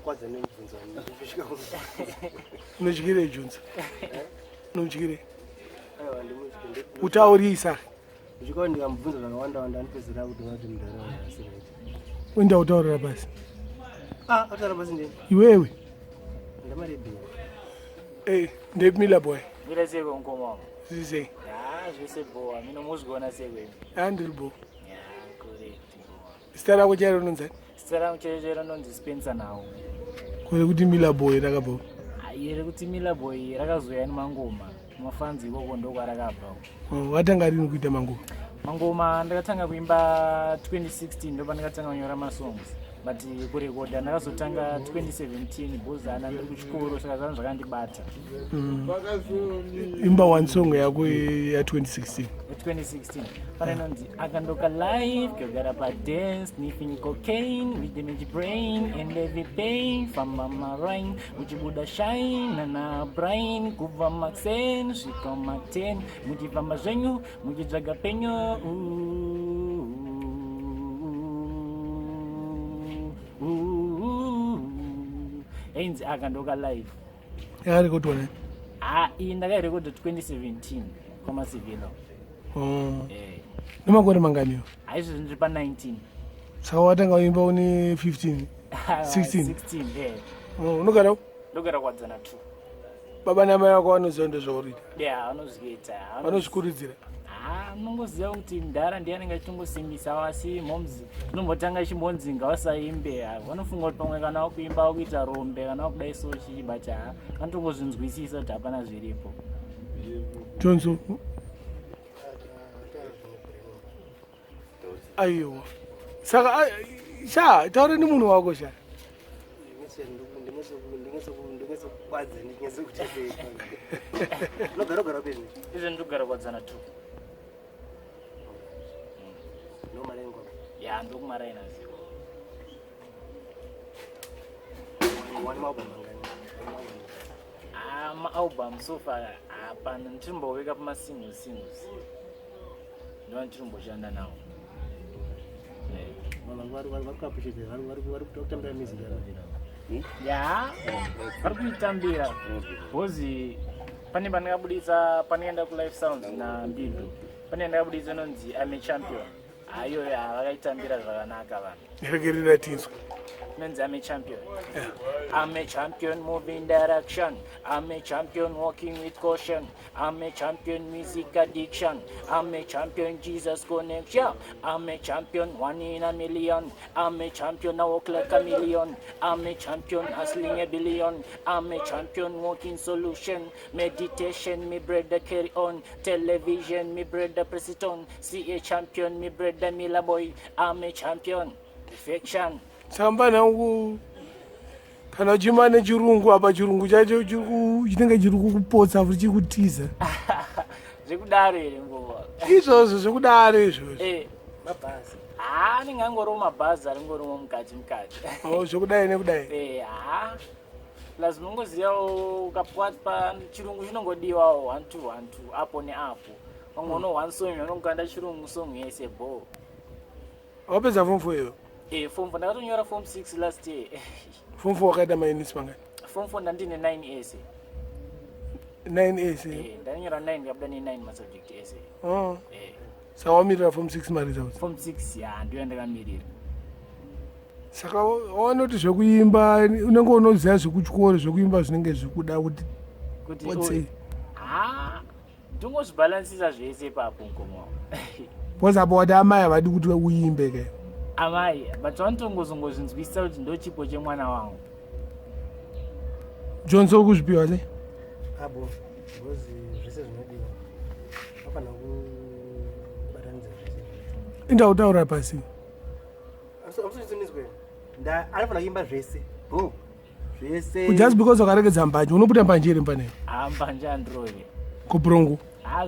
kwadza nemubvunzo ndisvika unotyire junza unotyire aiwa ndimutyire utaurisa ndisvika ndikamubvunza zvakawanda andipedzera kuti vati mundaraunda asireti uenda utaurira basi ataura basi ndini iwewe ndamarebhia ndepimila boy mira seko nkomo zise zvese boa mino muzviona sekweni ndiri bo correct zita rako chairo rinonzani zita rangu chaichero nonzi Spencer nawo kuri kuti mila boy rakabva iri kuti Millah boy rakazoya nemangoma mafanzi ikoko ndokwarakabva watanga rini kuita mangoma ndakatanga kuimba 2016 ndopa ndakatanga kunyora masongs but kurekodha ndakazotanga 2017 bhozana ndiri kuchikoro saka zvanhu zvakandibata imba one song yako ya2016 pane nonzi akandoka live kogara padance sniffing cocaine with the magic brain and every pain famba marine uchibuda shine na brain kubva maxen svika ma10 muchifamba zvenyu muchitsvaga penyu ainzi akandoka live yakarekodwa iyi ndakairekodha 2017 kwamasivilo nemakore manganiyo haizvo ndiri pa19 saka watanga uimba une 15 16 unogara ndogara kwadzana 2 baba namai vako vanoziva ndezvaurita vanozviita vanozvikurudzira unongoziva kuti ndara ndianenge achitongosimbisa asi momzi inombotanga ichimbonzi ngavasaimbe vanofunga kuti pamwe kana wakuimba wakuita rombe kana wakudai so chichibacha vanotongozvinzwisisa kuti hapana zviripo jonso aiwa saka sha taura nemunhu wako sha ndingesokwadza ndingesokutepei unogarogara pezvi izvo ndogara kwadzana 2 nomarengo ndokumaraina zero maalbum so far hapana ndirimboweka pamasingles ndova ndirimboshanda nawo vari kutambira music vari kuitambira bhozi pane pandakabudisa panoenda kulife sounds nambidu pane ndakabudisa inonzi ame champion iyoyo havakaitambira zvakanaka vanhu regerera tinzwa inonzi ame champion I'm a champion moving direction I'm a champion walking with caution I'm a champion music addiction I'm a champion Jesus connection I'm a champion 1 in a million I'm a champion I walk like a million I'm a champion hustling a billion I'm a champion walking solution meditation me brother carry on television me brother press it on see a champion me brother Millah boy I'm a champion perfection samba nangu kana uchima nechirungu apa chirungu chacho chinenge chiri kukupotsa futi chikutiza zvekudaro here nguva izvozvo zvekudaro izvozvo mabhazi anenge angoriwo mabhazi aringoriwo mukati zvekudai nekudai lazima ungozivawo ukapwata chirungu chinongodiwawo 1 2 apo neapo pamwe uno 1 song unongokanda chirungu song yese bo wapedza form 4 iyo form 4 ndakatonyora form 6 last year form 4 wakaita mainisi mangani form 4 ndandine 9 ese 9 ese ndanyora 9 kabuda ne9 masubject ese saka wamirira form 6 mari dzavo form 6 ndiyo ndakamirira saka waona kuti zvekuimba unenge unoziva zvekuchikoro zvekuimba zvinenge zvikuda kuti ndongozvibhalansisa zvese papo nkomo because apo wati amai havadi kuti uimbe ke amai but vanotongozongozvinzwisisa kuti ndo chipo chemwana wangu Johnson uri kuzvipiwa se abo because zvese zvinodiwa afanira kubatanidza zvese indautaura pasi amusochisoniswe anofanira kuimba zvese zvese just because wakaregedza mbanje unoputa mbanje iri mpanei mbanje androve kubrongo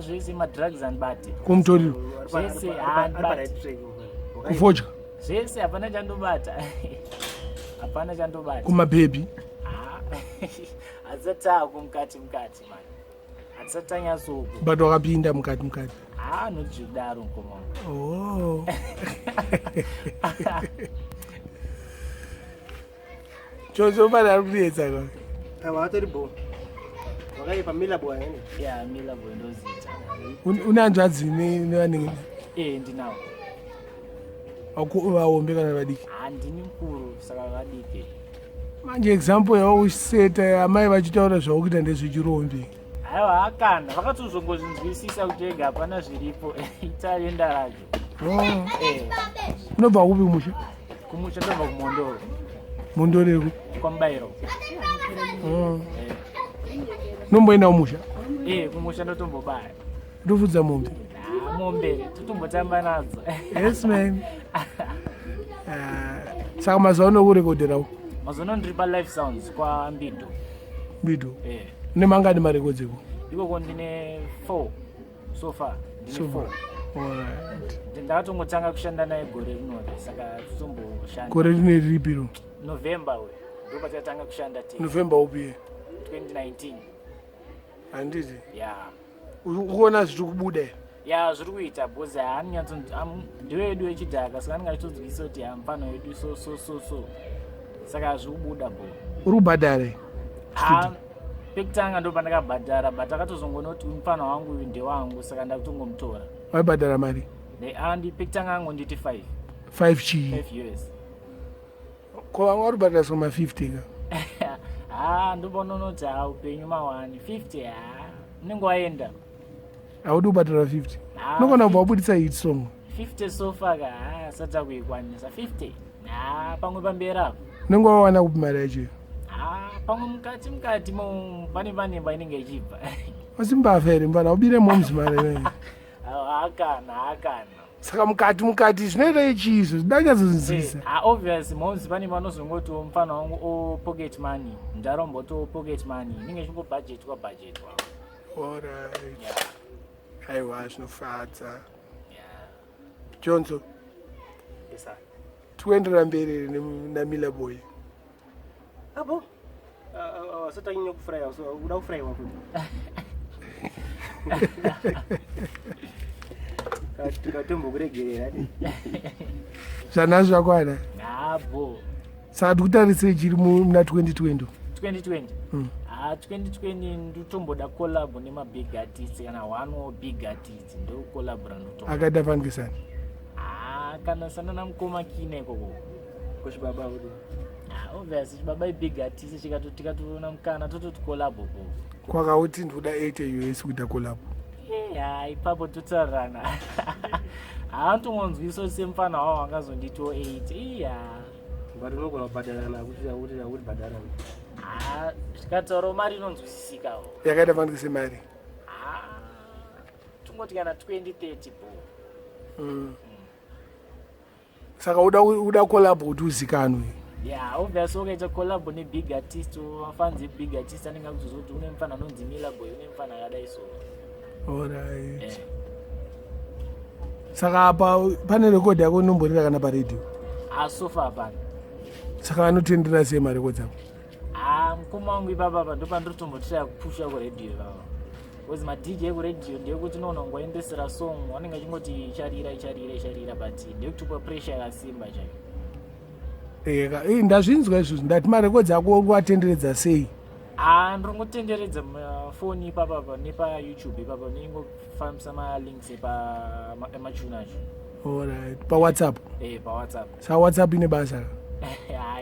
zvese madrugs andibate kumutoriro zvese kufodya zvese hapana chandobata hapana chandobata kumabhebhi hatisatako mukati man hatisatanyasoko but wakapinda mukati nozvidaro nkomao Chodza pale arikuedza kwa. Awa atori bo. Wakaipa Millah boy yani. Yeah, Millah boy ndozita. Unanzvadzi nevanenge. Ndinawo. Vaombe kana vadiki. Handini mukuru saka vadiki. Manje example yauseta amai vachitaura zvaukuita ndezvechirombi. Aiwa akana vakatozongozvinzwisisa kuti ega hapana zviripo itari enda racho. Unobva kupi musha? Kumusha ndobva kumondoro. Mondoreko? Kwambairo. Unomboendawo musha? Kumusha ndotombobaya. Ndofudza mombe? Mombe totombotamba nadzo. Yes man. Saka mazuva unokurekodherawo? Mazuva ano ndiri paLife Sounds kwaMbido. Mbido? Une mangani marekodzeko? Ikoko ndine 4 so far. Ndine 4. Alright. Ndakatongotanga kushanda naye gore rinori saka totomboshanda. Gore rine ripiro? November we. Ndo patatanga kushanda November upi? 2019. Handiti? Yeah. Ukuona zviri kubuda here? Yeah, zviri kuita bhozi haanyatso ndewedu wechidhaka saka ndingachitodzivisa kuti hamufano wedu so. Saka zviri kubuda bo. Uri kubhadhara? Pekutanga ndo pandakabhadhara but akatozongonoti mufana wangu uyu ndewangu saka ndakutongomutora. Waibhadhara mari? Pekutanga angu nditi 5. 5 chii? 5 US. Ko vamwe vari kubhadhara soma 50 ka? Ndobononoti upenyu mawani 50 unenge waenda. Haudi kubhadhara 50? Unogona kubva wabudisa hit song? 50 sofa ka sata kuikwanisa 50. Pamwe pamberi apo. Unenge wawana kupi mari yacho? Pamwe mukati pane panemba inenge ichibva. Wasimbavha here mbana ubire momzi mari. Hakana. Saka mukati zvinoita ichizvo zvindanyatsonzisa. Obviously momzi pane panozongoti mufana wangu pocket money. Ndaromboto pocket money. Inenge ichingobudgetwa. Alright. Aiwa zvinofadza. Johnson. Yes sir. Tuendera mberi naMillah boy. Abo. Wasatanyanya kufuraya so uda kufuraya wakuti. Katombo kuregerera. Zvana zvakwana. Abo. Saka tikutarise chiri muna 2020. 2020. 2020 ndotomboda collab nemabig artists kana one big artists ndo collabora ndotombo. Akaita fangisana. Kana sana namukoma kine koko. Kuchibaba uri. Obviously chibaba big artists tikatoona mukana tototi collab koko. Kwakauti ndoda 80 US kuita collab. Ipapo totsarana. Haantongonzwiso semfana wao wangazondito 8. Bari unogona kubhadharana kuti bhadharana. Zvikatauro mari inonzwisisikawo. Yakaita fanise mari. Tungoti kana 20-30 po. Saka uda collab kuti uzikanwe. Obviously ukaita collab nebig artist wafanzi big artist anenge kuzoti une mfana anonzi Millah boy une mfana akadai so. Alright. Saka apa pane record yako inomborira kana paredio? So far hapana. Saka anotendera sei marecord ako? Mukoma wangu ipapa ndo pandinotombotira kupusha kuredio ipapa. Because madj kuredio ndeyekuti unoona ngoendesera song anenge achingoti icharira but ndeyekutupa pressure yakasimba chaiko. Ndazvinzwa izvozvo ndati marekodzi ako kuatenderedza sei? Ndinongotenderedza mafoni ipapa nepaYouTube ipapa ndingofambisa malinks emachuna acho. Alright. PaWhatsApp? PaWhatsApp. Saka WhatsApp ine basa?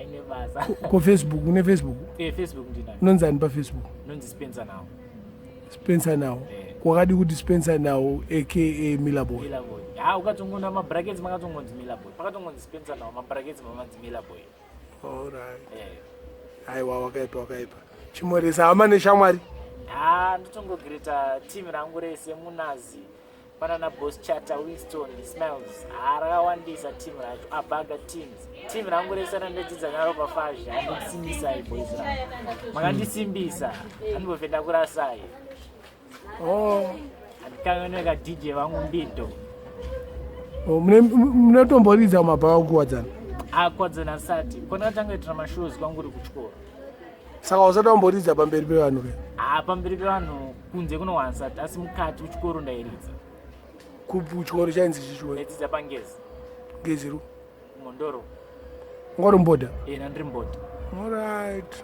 Ine basa. Facebook? Une Facebook? Facebook ndinayo. Unonzani paFacebook? Nonzi Spencer Now. Spencer Now? Kwakadi kuti Spencer Now aka Millah boy? Millah boy. Ukatongona mabrackets makatongonzi Millah boy. Pakatongonzi Spencer Now mabrackets mamanzi Millah boy. Alright. Aiwa wakaipa. Chimoresa hama neshamwari? Ndotongogireta team rangu rese munazi. Panana boss chatter Winston Smiles. Rakawandisa team racho abaga team rangu rese randedzidza naro paFhwezha andisimbisa boys rangu. Makandisimbisa andibofenda kurasai. Andikanganeka DJ vangu Mbido. Munotomboridza mabhawa kuwadzana? Kuwadzana sati. Kona katanga kuitira mashows kwangu uri kuchikora. Saka usatomboridza pamberi pevanhu ke? Pamberi pevanhu kunze kunowansati asi mukati kuchikoro ndairidza. Kuchikoro chainzi chichikoro? Ndaidzidza paNgezi. Ngezi ru? Mondoro. Ngori mbodha? Ndiri mbodha. Alright.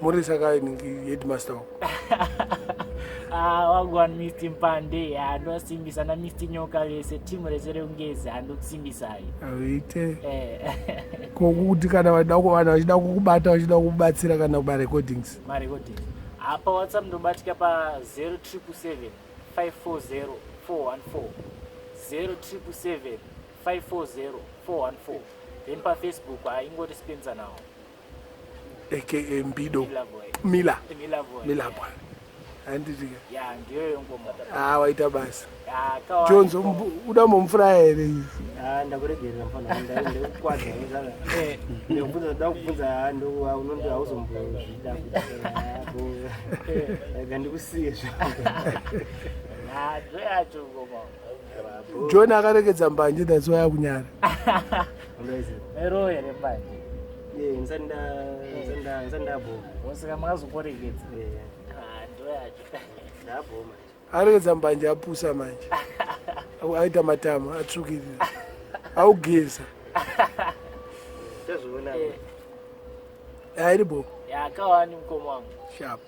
Muri saka ni headmaster wako. Wagwan Mr. Mpande anosimbisa na Mr. Nyoka lese timu rezere ungezi andokusimbisai. Awite. Kokuti kana vachida kukubata vachida kukubatsira kana kuba recordings. Ma recordings. Apa WhatsApp ndobatika pa 0777 540 414. 0777 540 414. Then pa Facebook ingoti Spencer now. AKA Mbido. Millah. Millah boy. Anditi. Ya ndiyo yongomo. Waita basi. Kawa. Jones udamomfura here. Ndakuregera mfana ndaende ukwadza ngizana. Ndikubvunza ndakubvunza ndo unondo auzombozvida kuti ngandikusiye zvangu. Ndoyacho ngoma. John akaregedza mbanje that's why akunyara. Ero here mbanje. Nzandabo. Usika makazokoregedza. Ndoyacho. Ndabo manje. Aregedza mbanje apusa manje. Aita matama atsukirira. Augeza. Tazona. Airibo. Yakawani mkomo wangu. Sharp.